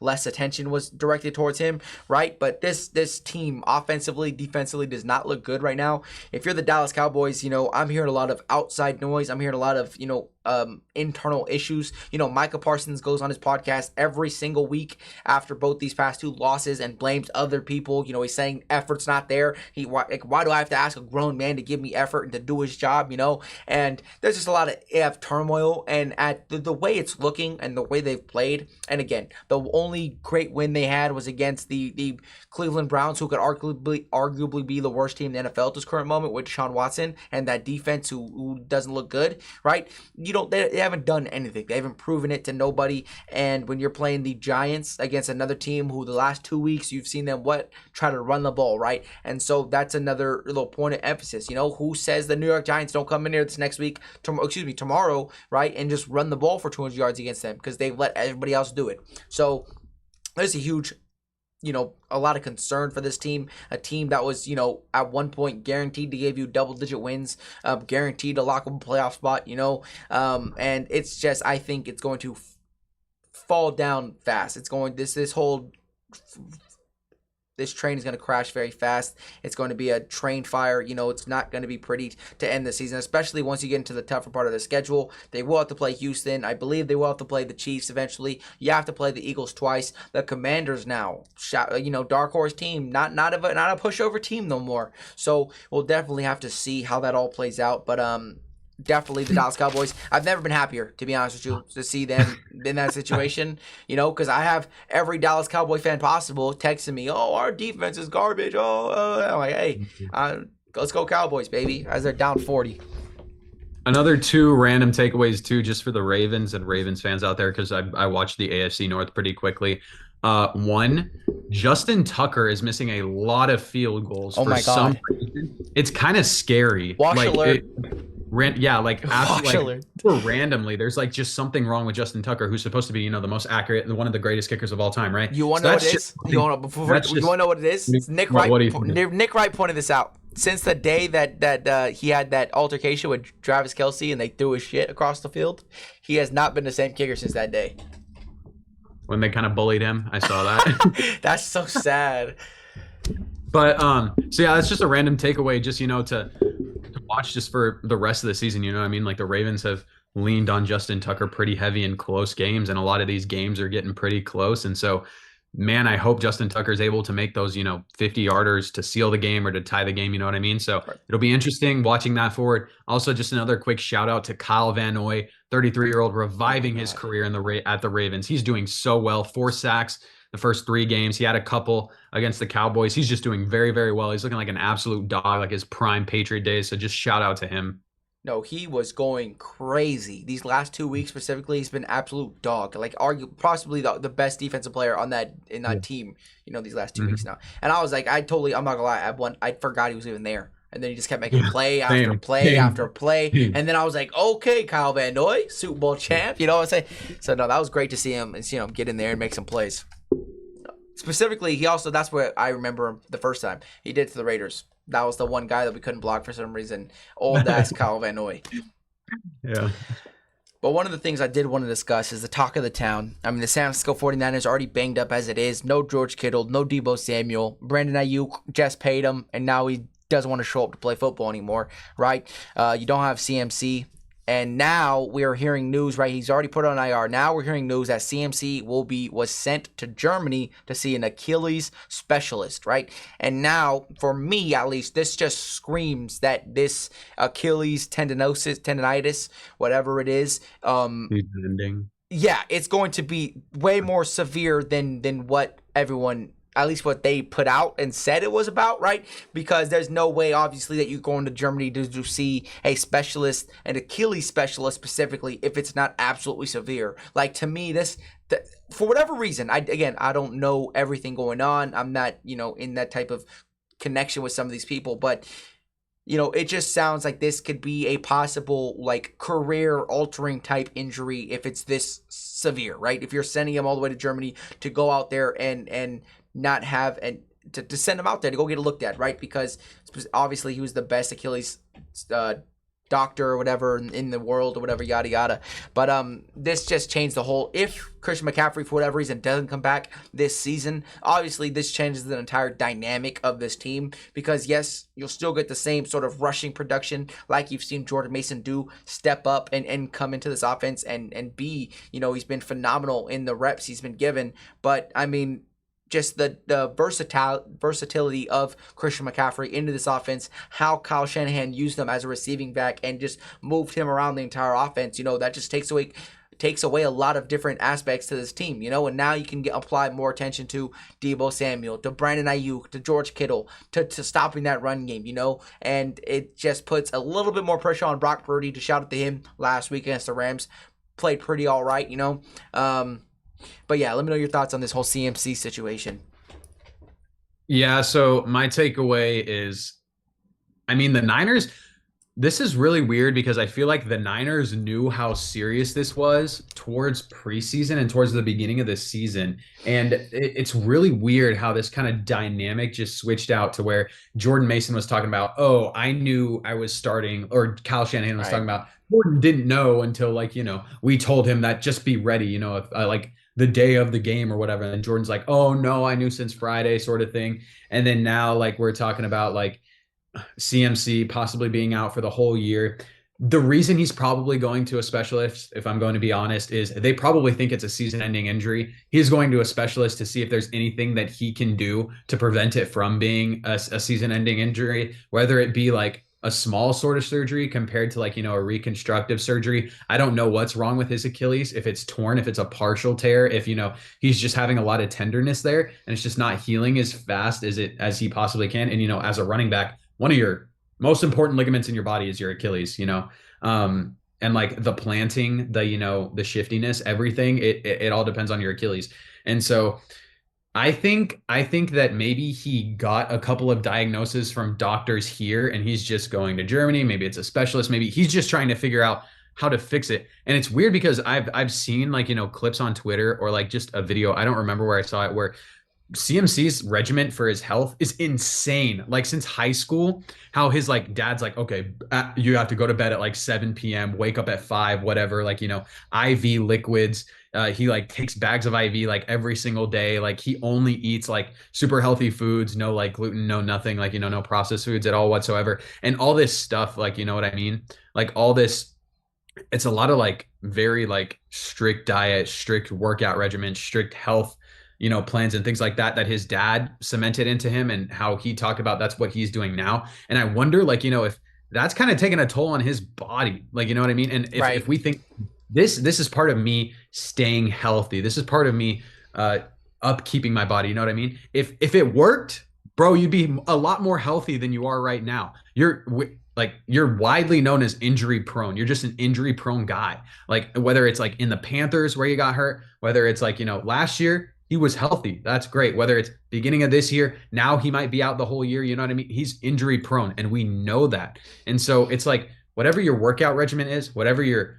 less attention was directed towards him, right? But this team offensively, defensively does not look good right now. If you're the Dallas Cowboys, I'm hearing a lot of outside noise. I'm hearing a lot of, internal issues. Micah Parsons goes on his podcast every single week after both these past 2 losses and blames other people. He's saying effort's not there. Why do I have to ask a grown man to give me effort and to do his job, And there's just a lot of turmoil, and at the way it's looking and the way they've played, and again, the only great win they had was against the Cleveland Browns, who could arguably be the worst team in the NFL at this current moment with Deshaun Watson and that defense who doesn't look good, right? They haven't done anything. They haven't proven it to nobody. And when you're playing the Giants against another team who the last 2 weeks you've seen them try to run the ball, right? And so that's another little point of emphasis. Who says the New York Giants don't come in here this next week, tomorrow, right, and just run the ball for 200 yards against them because they've let everybody else do it. So there's a huge a lot of concern for this team, a team that was, at one point guaranteed to give you double-digit wins, guaranteed to lock up a playoff spot, and it's just, I think it's going to fall down fast. It's going, this train is going to crash very fast. It's going to be a train fire. It's not going to be pretty to end the season, especially once you get into the tougher part of the schedule. They will have to play Houston. I believe they will have to play the Chiefs eventually. You have to play the Eagles twice. The Commanders now, dark horse team, not a pushover team no more. So we'll definitely have to see how that all plays out. But definitely the Dallas Cowboys. I've never been happier, to be honest with you, to see them in that situation, because I have every Dallas Cowboy fan possible texting me, oh, our defense is garbage. I'm like, hey, Let's go Cowboys, baby, as they're down 40. Another two random takeaways too, just for the Ravens and Ravens fans out there, because I watched the AFC North pretty quickly. One, Justin Tucker is missing a lot of field goals Oh for my some God. reason. It's kind of scary. Watch Like alert. yeah, like after Watch like alert. randomly, there's like just something wrong with Justin Tucker, who's supposed to be, the most accurate and one of the greatest kickers of all time, right? You want So to know what that's it just is? You want to know what it is? It's Nick Wright. what do you think? Nick Wright pointed this out. Since the day that he had that altercation with Travis Kelce and they threw his shit across the field, he has not been the same kicker since that day. When they kind of bullied him, I saw that. That's so sad. But so yeah, that's just a random takeaway, just to watch just for the rest of the season. You know what I mean? Like the Ravens have leaned on Justin Tucker pretty heavy in close games, and a lot of these games are getting pretty close. And so, man, I hope Justin Tucker is able to make those 50-yarders to seal the game or to tie the game. You know what I mean? So it'll be interesting watching that forward. Also, just another quick shout out to Kyle Van Noy, 33-year-old, reviving his career at the Ravens. He's doing so well. 4 sacks the first 3 games. He had a couple against the Cowboys. He's just doing very, very well. He's looking like an absolute dog, like his prime Patriot days. So just shout out to him. No, he was going crazy. These last 2 weeks specifically, he's been absolute dog. Like possibly the best defensive player on that team. These last 2 weeks now. And I was like, I'm not gonna lie, I forgot he was even there. And then he just kept making play after play after play. And then I was like, okay, Kyle Van Noy, Super Bowl champ. You know what I'm saying? So no, that was great to see him and get in there and make some plays. Specifically, that's what I remember him the first time. He did to the Raiders. That was the one guy that we couldn't block for some reason. Old ass Kyle Van Noy. Yeah. But one of the things I did want to discuss is the talk of the town. I mean, the San Francisco 49ers are already banged up as it is. No George Kittle, no Deebo Samuel. Brandon Ayuk just paid him, and now he doesn't want to show up to play football anymore, right? You don't have CMC. And now we're hearing news, right? He's already put on IR. Now we're hearing news that CMC was sent to Germany to see an Achilles specialist, right? And now, for me at least, this just screams that this Achilles tendonitis, whatever it is, yeah, it's going to be way more severe than what everyone, at least what they put out and said it was about, right? Because there's no way, obviously, that you're going to Germany to see a specialist, an Achilles specialist specifically, if it's not absolutely severe. Like, to me, for whatever reason, I don't know everything going on. I'm not, in that type of connection with some of these people, but it just sounds like this could be a possible, like, career-altering type injury if it's this severe, right? If you're sending him all the way to Germany to go out there and not have and to send him out there to go get it looked at, right? Because obviously he was the best Achilles doctor or whatever in the world or whatever, yada yada. But this just changed the whole. If Christian McCaffrey for whatever reason doesn't come back this season, obviously this changes the entire dynamic of this team, because yes, you'll still get the same sort of rushing production like you've seen Jordan Mason do, step up and come into this offense and be, he's been phenomenal in the reps he's been given. But I mean, just the versatility of Christian McCaffrey into this offense, how Kyle Shanahan used him as a receiving back and just moved him around the entire offense, that just takes away a lot of different aspects to this team, and now you can apply more attention to Deebo Samuel, to Brandon Ayuk, to George Kittle, to stopping that run game, and it just puts a little bit more pressure on Brock Purdy. To shout out to him last week against the Rams, played pretty all right, But yeah, let me know your thoughts on this whole CMC situation. Yeah, so my takeaway is, I mean, the Niners, this is really weird because I feel like the Niners knew how serious this was towards preseason and towards the beginning of the season. And it's really weird how this kind of dynamic just switched out to where Jordan Mason was talking about, oh, I knew I was starting, or Kyle Shanahan was talking about, Jordan didn't know until, like, we told him that just be ready, if like the day of the game or whatever. And Jordan's like, oh no, I knew since Friday, sort of thing. And then now, like, we're talking about like CMC possibly being out for the whole year. The reason he's probably going to a specialist, if I'm going to be honest, is they probably think it's a season-ending injury. He's going to a specialist to see if there's anything that he can do to prevent it from being a season-ending injury, whether it be like a small sort of surgery compared to, like, a reconstructive surgery. I don't know what's wrong with his Achilles, if it's torn, if it's a partial tear, if, he's just having a lot of tenderness there and it's just not healing as fast as he possibly can. And, as a running back, one of your most important ligaments in your body is your Achilles, and like the planting, the shiftiness, everything, it all depends on your Achilles. And so I think that maybe he got a couple of diagnoses from doctors here and he's just going to Germany. Maybe it's a specialist. Maybe he's just trying to figure out how to fix it. And it's weird because I've seen like, clips on Twitter or like just a video. I don't remember where I saw it where CMC's regiment for his health is insane. Like since high school, how his like dad's like, okay, you have to go to bed at like 7 p.m., wake up at 5, whatever, like, IV liquids. He like takes bags of IV like every single day. Like he only eats like super healthy foods, no like gluten, no nothing, like, no processed foods at all whatsoever. And all this stuff, like, you know what I mean? Like all this, it's a lot of like very like strict diet, strict workout regimen, strict health, plans and things like that his dad cemented into him and how he talked about that's what he's doing now. And I wonder like, if that's kind of taking a toll on his body, like, you know what I mean? And if Right. we think this is part of me staying healthy, this is part of me upkeeping my body, you know what I mean? If it worked, bro, you'd be a lot more healthy than you are right now. You're widely known as injury prone. You're just an injury prone guy. Like whether it's like in the Panthers where you got hurt, whether it's like, last year he was healthy. That's great. Whether it's beginning of this year, now he might be out the whole year. You know what I mean? He's injury prone and we know that. And so it's like whatever your workout regimen is, whatever your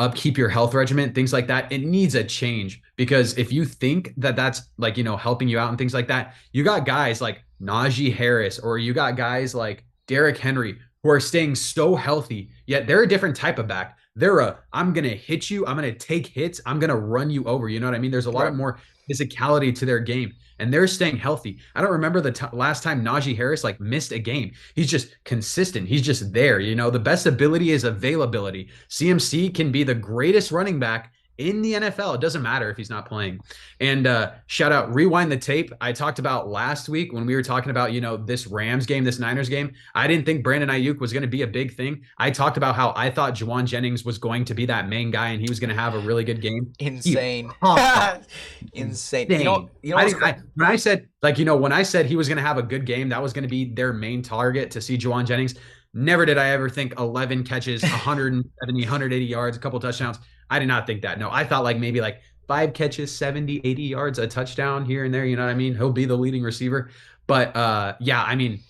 upkeep your health regimen, things like that, it needs a change. Because if you think that that's like, helping you out and things like that, you got guys like Najee Harris or you got guys like Derrick Henry who are staying so healthy, yet they're a different type of back. I'm going to hit you. I'm going to take hits. I'm going to run you over. You know what I mean? There's a lot Right. of more physicality to their game and they're staying healthy. I don't remember the last time Najee Harris like missed a game. He's just consistent. He's just there. The best ability is availability. CMC can be the greatest running back in the NFL. It doesn't matter if he's not playing. And shout out, rewind the tape. I talked about last week when we were talking about, this Rams game, this Niners game. I didn't think Brandon Ayuk was going to be a big thing. I talked about how I thought Juwan Jennings was going to be that main guy and he was going to have a really good game. He Insane. popped off. Insane. Insane. What's When I said, like, when I said he was going to have a good game, that was going to be their main target to see Juwan Jennings. Never did I ever think 11 catches, 170, 180 yards, a couple touchdowns. I did not think that. No, I thought like maybe like 5 catches, 70, 80 yards, a touchdown here and there. You know what I mean? He'll be the leading receiver. But yeah, I mean,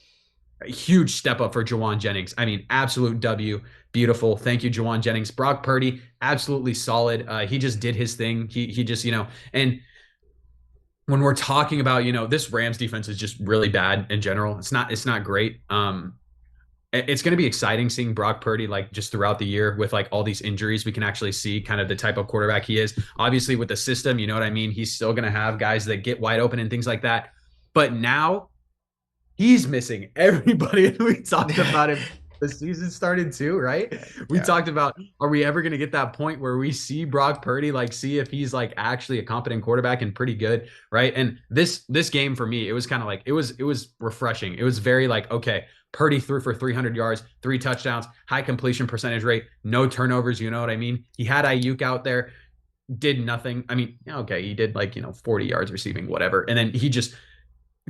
a huge step up for Juwan Jennings. I mean, absolute W. Beautiful. Thank you, Juwan Jennings. Brock Purdy, absolutely solid. He just did his thing. He just, and when we're talking about, this Rams defense is just really bad in general. It's not great. It's going to be exciting seeing Brock Purdy like just throughout the year with like all these injuries. We can actually see kind of the type of quarterback he is. Obviously, with the system, you know what I mean? He's still going to have guys that get wide open and things like that. But now he's missing everybody. We talked about him. The season started too, right? We talked about, are we ever going to get that point where we see Brock Purdy, like see if he's like actually a competent quarterback and pretty good, right? And this game for me, it was kind of like, it was refreshing. It was very like, okay, Purdy threw for 300 yards, 3 touchdowns, high completion percentage rate, no turnovers. You know what I mean? He had Ayuk out there, did nothing. I mean, okay, he did like, 40 yards receiving, whatever. And then he just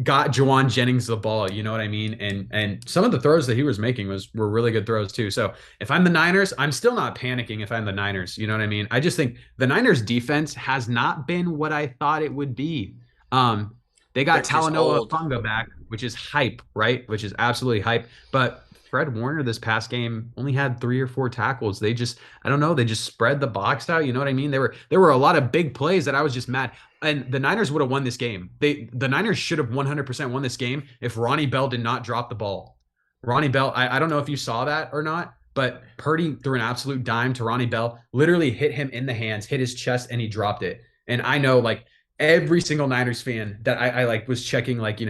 got Juwan Jennings the ball, you know what I mean? And some of the throws that he was making were really good throws too. So if I'm the Niners, I'm still not panicking if I'm the Niners, you know what I mean? I just think the Niners defense has not been what I thought it would be. They got Talanoa Funga back, which is hype, right? Which is absolutely hype. But Fred Warner this past game only had 3 or 4 tackles. They just, I don't know, they just spread the box out. You know what I mean? There were a lot of big plays that I was just mad. And the Niners would have won this game. The Niners should have 100% won this game if Ronnie Bell did not drop the ball. Ronnie Bell, I don't know if you saw that or not, but Purdy threw an absolute dime to Ronnie Bell, literally hit him in the hands, hit his chest, and he dropped it. And I know like every single Niners fan that I like was checking like,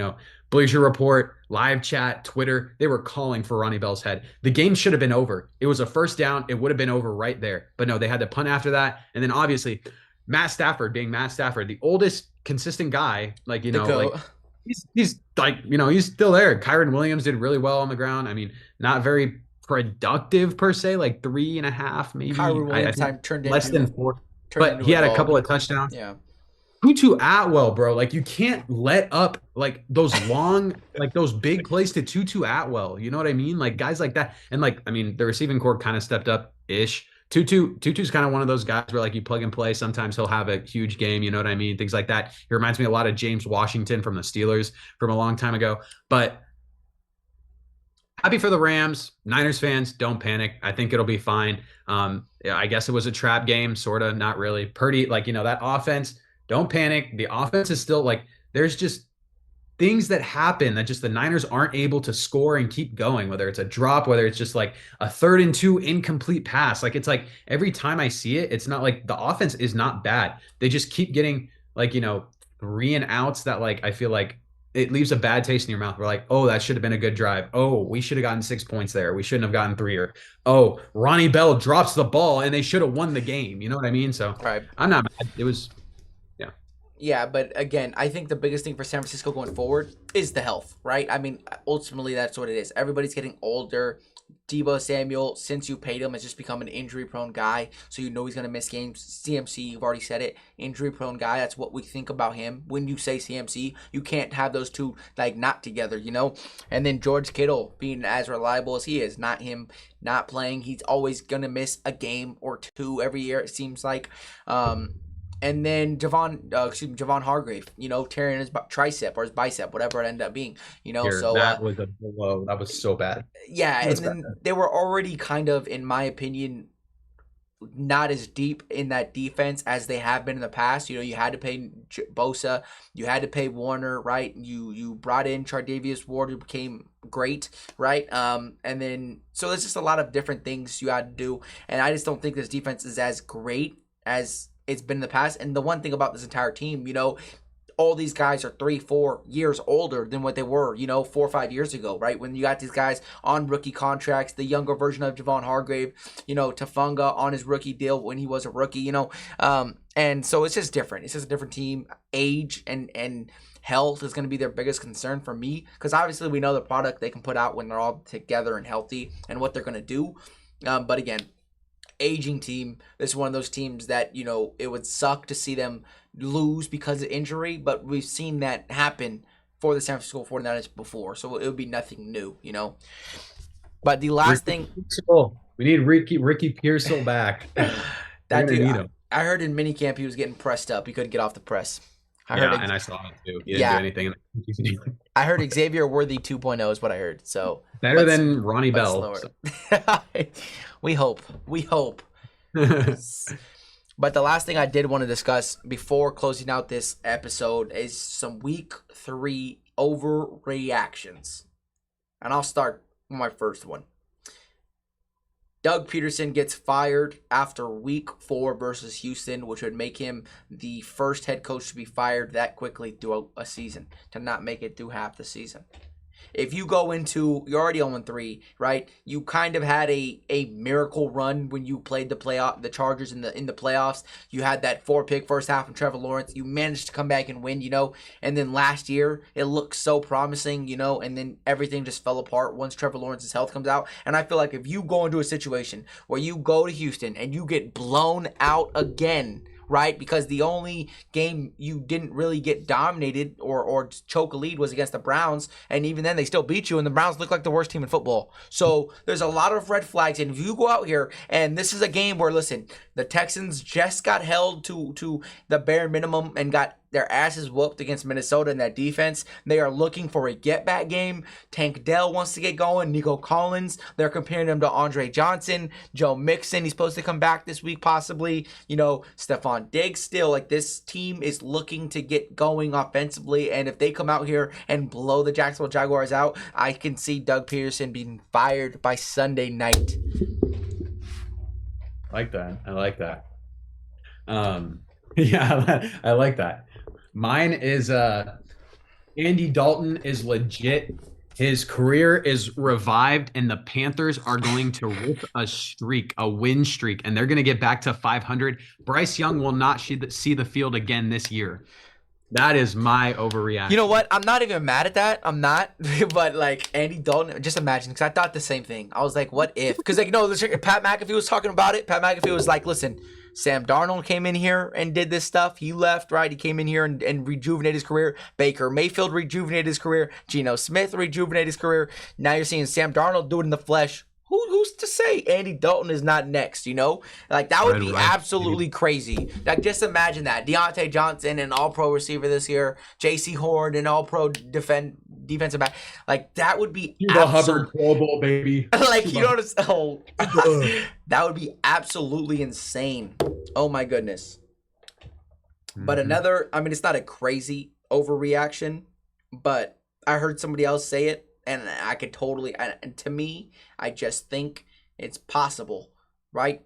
Bleacher Report, live chat, Twitter, they were calling for Ronnie Bell's head. The game should have been over. It was a first down. It would have been over right there. But no, they had to punt after that. And then obviously Matt Stafford being Matt Stafford, the oldest consistent guy, like, like he's like, he's still there. Kyron Williams did really well on the ground. I mean, not very productive per se, like 3.5, maybe. Kyron Williams I turned less into than 4, but he had a couple of touchdowns. Yeah. Tutu Atwell, bro. Like you can't let up like those long, like those big plays to Tutu Atwell. You know what I mean? Like guys like that. And like, I mean, the receiving core kind of stepped up ish. Tutu's kind of one of those guys where like you plug and play. Sometimes he'll have a huge game. You know what I mean? Things like that. He reminds me a lot of James Washington from the Steelers from a long time ago. But happy for the Rams. Niners fans, don't panic. I think it'll be fine. Yeah, I guess it was a trap game, sort of, not really. Purdy, like, that offense, don't panic. The offense is still like, there's just things that happen that just the Niners aren't able to score and keep going, whether it's a drop, whether it's just like a 3rd and 2 incomplete pass. Like, it's like every time I see it, it's not like the offense is not bad. They just keep getting like, 3 and outs that like, I feel like it leaves a bad taste in your mouth. We're like, oh, that should have been a good drive. Oh, we should have gotten 6 points there. We shouldn't have gotten 3. Or, oh, Ronnie Bell drops the ball and they should have won the game. You know what I mean? So Right. I'm not mad. It was, yeah. Yeah, but again, I think the biggest thing for San Francisco going forward is the health, right? I mean, ultimately, that's what it is. Everybody's getting older. Debo Samuel, since you paid him, has just become an injury-prone guy, so you know he's going to miss games. CMC, you've already said it, injury-prone guy. That's what we think about him. When you say CMC, you can't have those two, like, not together, And then George Kittle being as reliable as he is, not him not playing. He's always going to miss a game or two every year, it seems like. And then Javon Hargrave, tearing his tricep or his bicep, whatever it ended up being, So that was a blow. That was so bad. yeah, and then they were already kind of, in my opinion, not as deep in that defense as they have been in the past. You had to pay Bosa, you had to pay Warner, right? You brought in Chardavius Ward, who became great, right? And then so there's just a lot of different things you had to do, and I just don't think this defense is as great as it's been in the past. And the one thing about this entire team, all these guys are 3-4 years older than what they were, 4 or 5 years ago, right? When you got these guys on rookie contracts, the younger version of Javon Hargrave, Tafunga on his rookie deal when he was a rookie, and so it's just different. It's just a different team. Age and health is going to be their biggest concern for me, because obviously we know the product they can put out when they're all together and healthy and what they're going to do. But again, aging team. This is one of those teams that, it would suck to see them lose because of injury, but we've seen that happen for the San Francisco 49ers before, so it would be nothing new, But the last thing... We need Ricky Pearsall back. That dude, I heard in minicamp he was getting pressed up. He couldn't get off the press. And I saw it too. He didn't do anything. I heard Xavier Worthy 2.0 is what I heard. So better than Ronnie Bell. So. We hope. But the last thing I did want to discuss before closing out this episode is some week 3 overreactions. And I'll start with my first one. Doug Peterson gets fired after week 4 versus Houston, which would make him the first head coach to be fired that quickly through a season, to not make it through half the season. If you go into, you're already 0-3, right? You kind of had a miracle run when you played the Chargers in the playoffs. You had that 4-pick first half from Trevor Lawrence. You managed to come back and win, And then last year, it looked so promising, And then everything just fell apart once Trevor Lawrence's health comes out. And I feel like if you go into a situation where you go to Houston and you get blown out again, right? Because the only game you didn't really get dominated or choke a lead was against the Browns, and even then they still beat you, and the Browns look like the worst team in football. So there's a lot of red flags, and if you go out here, and this is a game where, listen, the Texans just got held to the bare minimum and got their asses whooped against Minnesota in that defense. They are looking for a get-back game. Tank Dell wants to get going. Nico Collins, they're comparing him to Andre Johnson. Joe Mixon, he's supposed to come back this week possibly. Stephon Diggs still. Like, this team is looking to get going offensively, and if they come out here and blow the Jacksonville Jaguars out, I can see Doug Peterson being fired by Sunday night. I like that. Yeah, I like that. Mine is Andy Dalton is legit. His career is revived, and the Panthers are going to rip a win streak, and they're going to get back to 500. Bryce Young will not see the field again this year. That is my You know overreaction. what? I'm not even mad at that. I'm not. But like Andy Dalton, just imagine, because I thought the same thing. I was like, what if? Because like, no, Pat McAfee was talking about it. Pat McAfee was like, listen, Sam Darnold came in here and did this stuff. He left, right? He came in here and rejuvenated his career. Baker Mayfield rejuvenated his career. Geno Smith rejuvenated his career. Now you're seeing Sam Darnold do it in the flesh. Who's to say Andy Dalton is not next? You know, like that would Red be rice, baby. absolutely crazy. Like just imagine that Deontay Johnson, an All-Pro receiver this year, J.C. Horn, an All-Pro defensive back. Like that would be Cuba Hubbard absolute. Pro Bowl, baby. Like you Cuba. know, oh, Cuba. that would be absolutely insane. Oh my goodness. But Mhm. another, I mean, it's not a crazy overreaction, but I heard somebody else say it, and I could totally. And to me, I just think it's possible, right?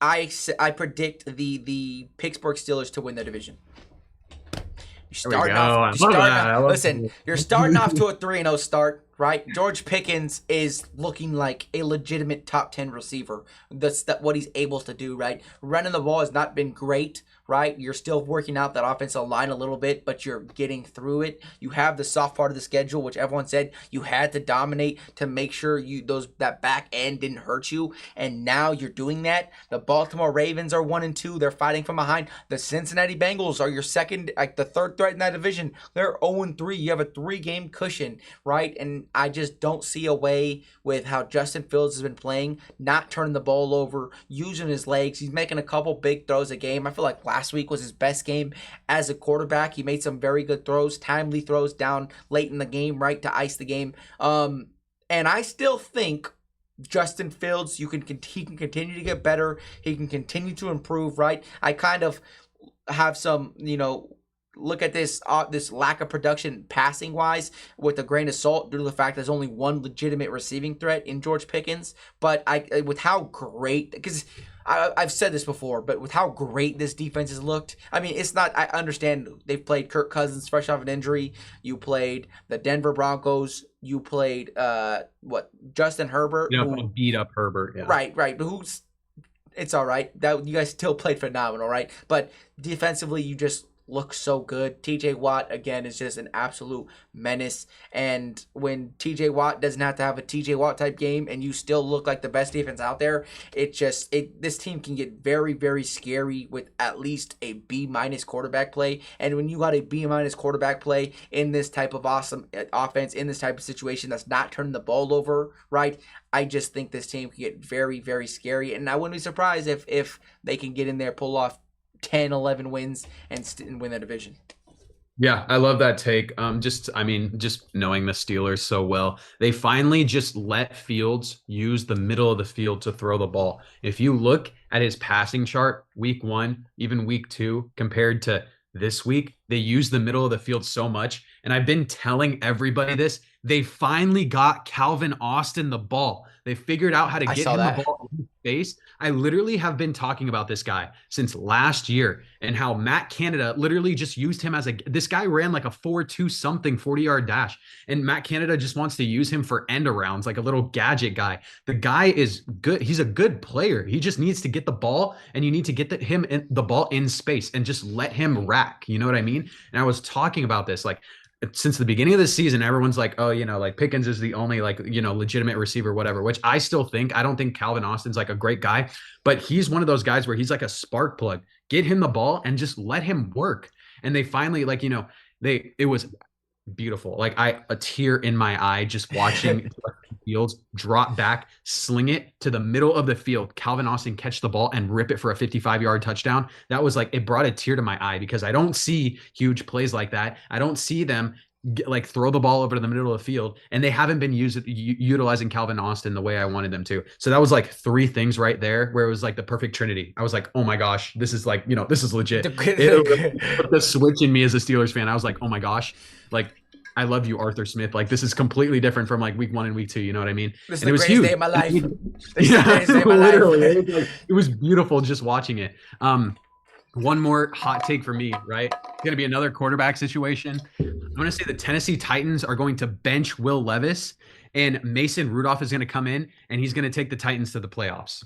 I predict the Pittsburgh Steelers to win the division. You're There we go. starting off. I You're love starting that. off. I love Listen, you're starting off to a 3-0 start, right? George Pickens is looking like a legitimate top 10 receiver. That's what he's able to do, right? Running the ball has not been great, right? You're still working out that offensive line a little bit, but you're getting through it. You have the soft part of the schedule, which everyone said you had to dominate to make sure that back end didn't hurt you, and now you're doing that. The Baltimore Ravens are 1-2. They're fighting from behind. The Cincinnati Bengals are your second, like the third threat in that division. They're 0-3. You have a 3-game cushion, right? And I just don't see a way with how Justin Fields has been playing, not turning the ball over, using his legs. He's making a couple big throws a game. I feel like last week was his best game as a quarterback. He made some very good throws, timely throws down late in the game, right, to ice the game. And I still think Justin Fields, he can continue to get better. He can continue to improve, right? I kind of have some, look at this lack of production passing wise with a grain of salt due to the fact there's only one legitimate receiving threat in George Pickens. But with how great, because I've said this before, but with how great this defense has looked, I mean, it's not. I understand they've played Kirk Cousins fresh off an injury. You played the Denver Broncos. You played Justin Herbert, Beat up, who beat up Herbert. Yeah. right, but who's it's all right. That you guys still played phenomenal, right? But defensively, you just look so good. TJ Watt again is just an absolute menace. And when TJ Watt doesn't have to have a TJ Watt type game, and you still look like the best defense out there, this team can get very very scary with at least a B- quarterback play. And when you got a B- quarterback play in this type of awesome offense, in this type of situation that's not turning the ball over, right? I just think this team can get very, very scary. And I wouldn't be surprised if they can get in there, pull off 10, 11 wins, and win the division. Yeah, I love that take. Just knowing the Steelers so well, they finally just let Fields use the middle of the field to throw the ball. If you look at his passing chart, week 1, even week 2, compared to this week, they use the middle of the field so much. And I've been telling everybody this. They finally got Calvin Austin the ball. They figured out how to I get saw him the that. ball in space. I literally have been talking about this guy since last year and how Matt Canada literally just used him as this guy ran like a 4.2 something 40-yard dash. And Matt Canada just wants to use him for end arounds, like a little gadget guy. The guy is good. He's a good player. He just needs to get the ball, and you need to get the ball in space and just let him rack. You know what I mean? And I was talking about this like since the beginning of the season, everyone's like, oh, like Pickens is the only like, legitimate receiver, whatever, which I still think. I don't think Calvin Austin's like a great guy, but he's one of those guys where he's like a spark plug. Get him the ball and just let him work. And they finally it was beautiful. Like a tear in my eye just watching Fields drop back, sling it to the middle of the field. Calvin Austin catch the ball and rip it for a 55-yard touchdown. That was like, it brought a tear to my eye because I don't see huge plays like that. I don't see them throw the ball over to the middle of the field, and they haven't been utilizing Calvin Austin the way I wanted them to. So that was like 3 things right there where it was like the perfect trinity. I was like, oh my gosh, this is like, this is legit. It put the switch in me as a Steelers fan. I was like, oh my gosh, like I love you, Arthur Smith. Like this is completely different from like week 1 and week 2. You know what I mean? This is And the it was greatest huge. day of my life. This is the Yeah, greatest day of my literally. life. It was beautiful just watching it. One more hot take for me, right? It's going to be another quarterback situation. I'm going to say the Tennessee Titans are going to bench Will Levis, and Mason Rudolph is going to come in, and he's going to take the Titans to the playoffs.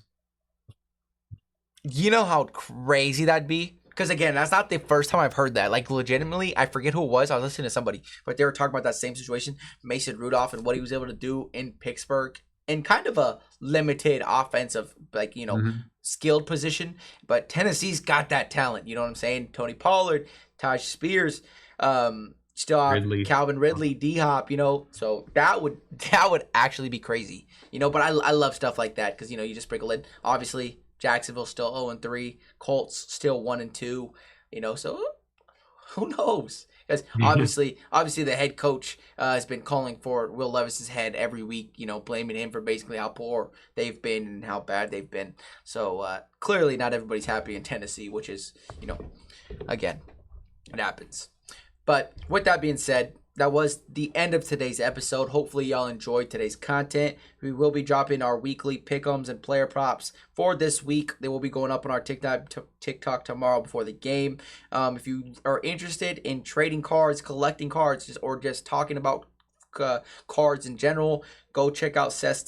You know how crazy that'd be? Because again, that's not the first time I've heard that. Like legitimately, I forget who it was. I was listening to somebody, but they were talking about that same situation, Mason Rudolph, and what he was able to do in Pittsburgh in kind of a limited offensive, like Mhm. skilled position. But Tennessee's got that talent. You know what I'm saying? Tony Pollard, Taj Spears, still have Ridley. Calvin Ridley, D Hop. So that would actually be crazy. But I love stuff like that because you just sprinkle in obviously. Jacksonville still 0-3. Colts still 1-2. So who knows? Because obviously the head coach has been calling for Will Levis's head every week. Blaming him for basically how poor they've been and how bad they've been. So clearly not everybody's happy in Tennessee, which is again, it happens. But with that being said, that was the end of today's episode. Hopefully, y'all enjoyed today's content. We will be dropping our weekly pick'ems and player props for this week. They will be going up on our TikTok tomorrow before the game. If you are interested in trading cards, collecting cards, or just talking about cards in general, go check out Seth's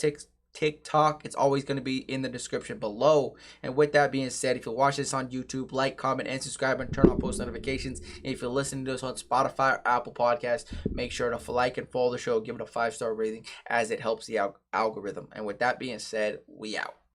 TikTok. It's always going to be in the description below. And with that being said, if you watch this on YouTube, like, comment, and subscribe, and turn on post notifications. And if you're listening to us on Spotify or Apple Podcasts, make sure to like and follow the show. Give it a 5-star rating as it helps the algorithm. And with that being said, we out.